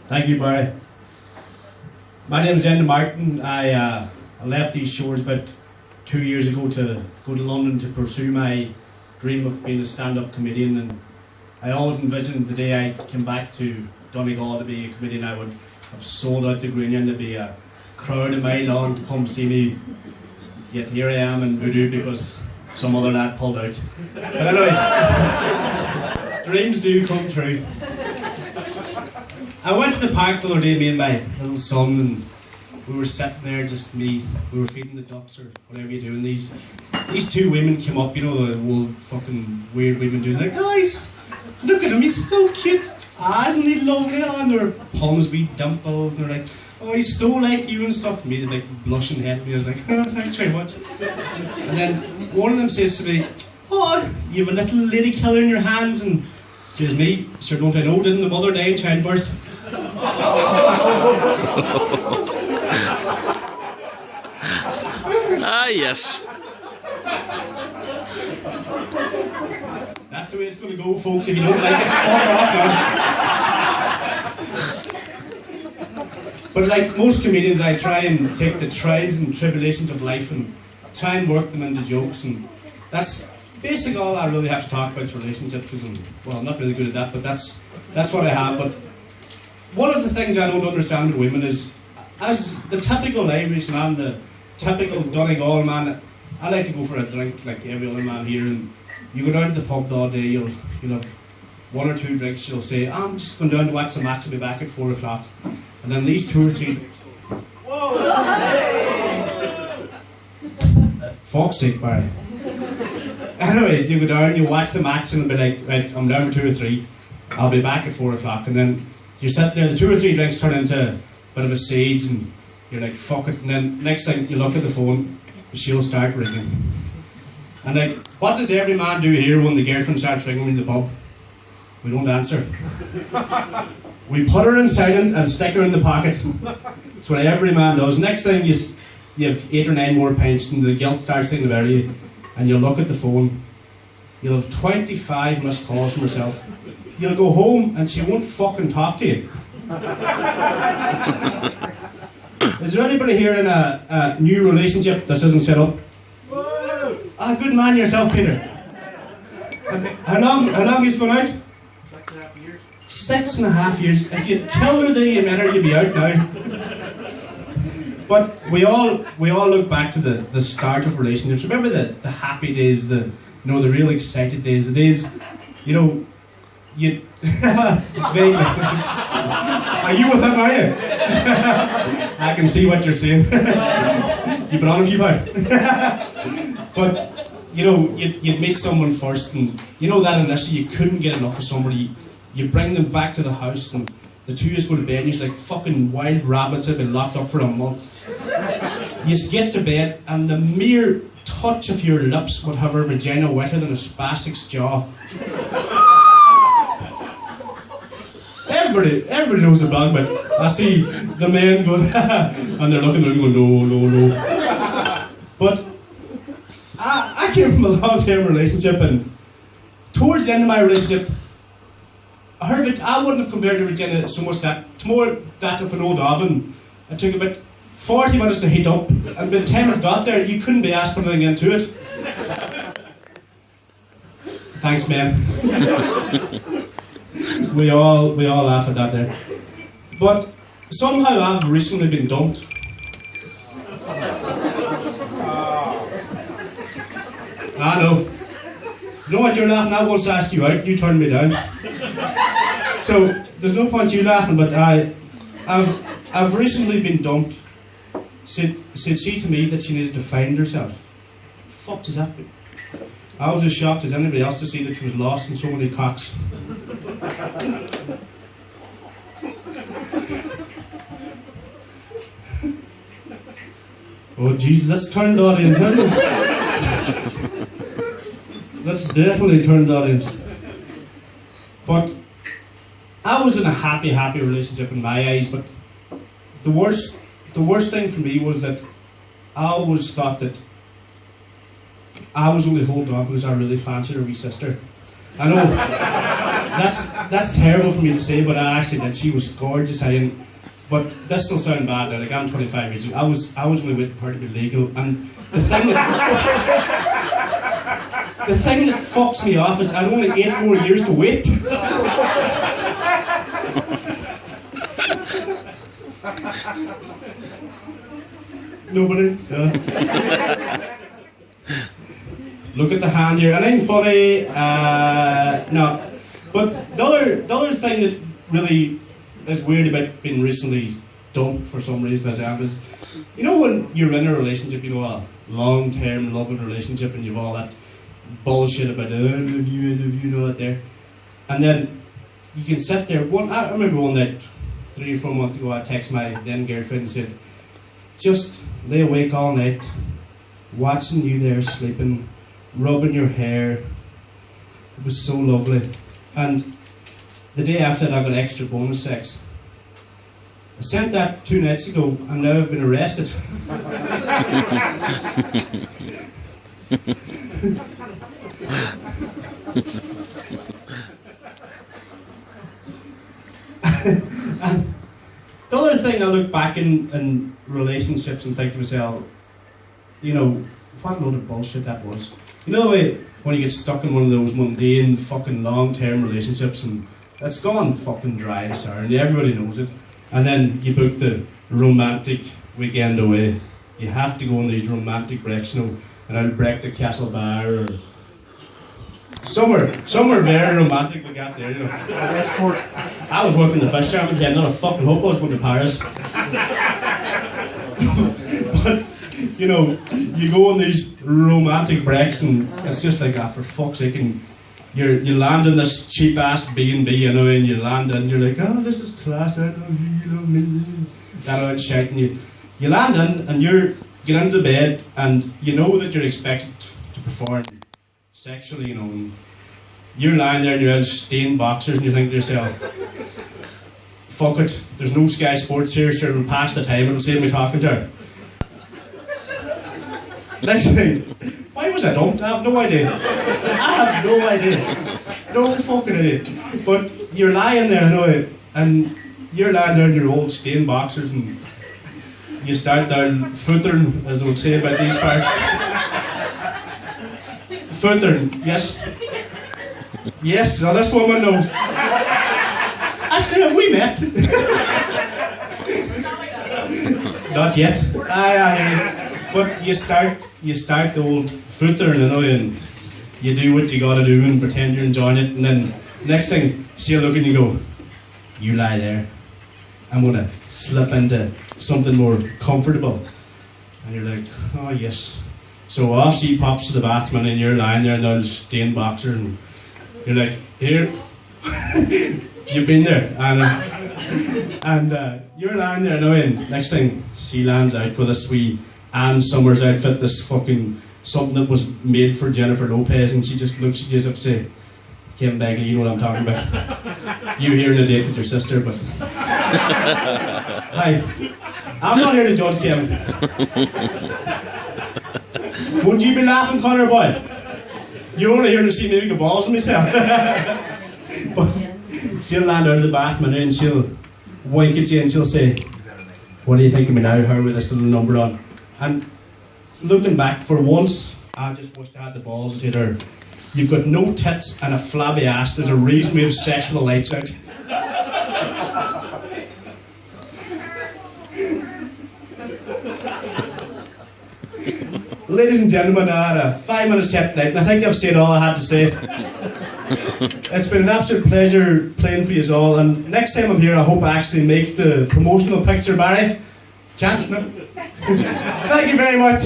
Thank you, Barry. My name is Enda Martin. I left these shores about 2 years ago to go to London to pursue my dream of being a stand-up comedian, and I always envisioned the day I came back to Donegal to be a comedian. I would have sold out the Green and there'd be a crowd in my lawn to come see me. Yet here I am in Voodoo because some other lad pulled out. But anyways, dreams do come true. I went to the park the other day, me and my little son, and we were sitting there, just me. We were feeding the ducks or whatever you do, and these two women came up, you know, the old fucking weird women doing like, guys, look at him, he's so cute. Ah, isn't he lovely? Oh, and their palms be dimples, and they're like, oh, he's so like you and stuff. And me, they're like blushing head at me. I was like, oh, thanks very much. And then one of them says to me, oh, you have a little lady killer in your hands, and says me, sir, don't I know, didn't the mother die in childbirth? Ah, yes. That's the way it's going to go, folks. If you don't like it, fuck off now. But like most comedians, I try and take the trials and tribulations of life and try and work them into jokes, and that's basically all I really have to talk about is relationships, because I'm not really good at that, but that's what I have. But one of the things I don't understand with women is, as the typical Irish man, the typical Donegal man, I like to go for a drink like every other man here, and you go down to the pub all day, you'll have 1 or 2 drinks, you'll say, I'm just going down to watch the match, I'll be back at 4 o'clock. And then these 2 or 3 drinks. Whoa! Fuck's sake, Barry. Anyways, you go down, you watch the match, and it'll be like, right, I'm down for 2 or 3, I'll be back at 4 o'clock. And then you sit there, the 2 or 3 drinks turn into a bit of a siege, and you're like, fuck it. And then next thing you look at the phone, she'll start ringing. And like, what does every man do here when the girlfriend starts ringing in the pub? We don't answer. We put her in silent and stick her in the pocket. That's what every man does. Next thing you have 8 or 9 more pints, and the guilt starts taking over you, and you'll look at the phone. You'll have 25 missed calls from herself. You'll go home and she won't fucking talk to you. Is there anybody here in a new relationship that isn't set up? Ah, good man yourself, Peter. How long is it going out? 6.5 years. 6.5 years. If you'd killed her the day you met her, you'd be out now. But we all look back to the start of relationships. Remember the happy days, the real excited days, the days, you vaguely. Are you with him, are you? I can see what you're saying. You've been on a few pounds. But you'd meet someone first, and that initially you couldn't get enough of somebody. You bring them back to the house, and the two of you go to bed, and you're like fucking wild rabbits have been locked up for a month. You get to bed, and the mere touch of your lips would have her vagina wetter than a spastic's jaw. Everybody knows about it, but I see the men going, and they're looking at them going, no. But I came from a long-term relationship, and towards the end of my relationship, I wouldn't have compared to Virginia so much that, to more that of an old oven. It took about 40 minutes to heat up, and by the time it got there, you couldn't be asked putting anything into it. Thanks, man. we all laugh at that there. But somehow I've recently been dumped. I know. You know what you're laughing at? I once asked you out, you turned me down. So there's no point you laughing, but I've recently been dumped. Said she to me that she needed to find herself. Fuck does that mean? I was as shocked as anybody else to see that she was lost in so many cocks. Oh Jesus, that's turned the audience, hasn't it? That's definitely turned the audience. But I was in a happy relationship in my eyes, but the worst thing for me was that I always thought that I was only holding on because I really fancied her wee sister. I know. that's terrible for me to say, but I actually did. She was gorgeous. But this will sound bad. Like I'm 25 years old. I was only waiting for her to be legal, and the thing that fucks me off is I'd only 8 more years to wait. Nobody? Yeah. Look at the hand here. Anything funny? No. But the other thing that really is weird about being recently dumped for some reason as I am is, you know, when you're in a relationship, you know, a long-term loving relationship, and you've all that bullshit about I love you, you know that there, and then you can sit there. I remember one night, 3 or 4 months ago, I texted my then girlfriend and said, just lay awake all night, watching you there sleeping, rubbing your hair. It was so lovely. And the day after that, I got extra bonus sex. I sent that 2 nights ago, and now I've been arrested. And the other thing, I look back in relationships and think to myself, you know, what a load of bullshit that was. You know the way when you get stuck in one of those mundane fucking long-term relationships and it's gone fucking dry, sir, and everybody knows it, and then you book the romantic weekend away. You have to go on these romantic breaks, you know, and I'll break the Castle Bar or somewhere very romantic like that there, you know. Passport. I was working the fish farm again, not a fucking hope I was going to Paris. But, you know, you go on these romantic breaks and it's just like, for fuck's sake, and you land in this cheap ass B&B, you know, and you land in, you're like, oh, this is class, I love you love me. That out shouting, you land in and you get into bed and you know that you're expected to perform sexually, you know, and you're lying there in your old stained boxers and you think to yourself, fuck it, there's no Sky Sports here, so it'll pass the time, it'll save me talking to her. Next thing, why was I dumped? I have no idea. No fucking idea. But you're lying there, you know, and you're lying there in your old stained boxers and you start down footering, as they would say about these parts. Footering, yes. Yes, so this woman knows. Actually, have we met? Not yet. Aye. But you start the old footering, you know, and you do what you gotta do and pretend you're enjoying it, and then next thing, she'll look and you go, you lie there. I'm gonna slip into something more comfortable. And you're like, oh yes. So off she pops to the bathroom and you're lying there in those stained boxers and you're like, here, you've been there. And you're lying there now, and next thing, she lands out with this wee Ann Summers outfit, this fucking, something that was made for Jennifer Lopez, and she just looks at you as if to say, Kim Begley, you know what I'm talking about. You here on a date with your sister, but... Hi. I'm not here to judge Kim. Wouldn't you be laughing, Connor boy? You're only here to see me make a balls of myself. But she'll land out of the bathroom and she'll wink at you and she'll say, what do you think of me now, her with this little number on? And looking back, for once, I just wished I had the balls to say to her, you've got no tits and a flabby ass, there's a reason we have sex with the lights out. Ladies and gentlemen, I had a 5-minute set tonight, and I think I've said all I had to say. It's been an absolute pleasure playing for you all, and next time I'm here I hope I actually make the promotional picture, Barry. Chance? Thank you very much.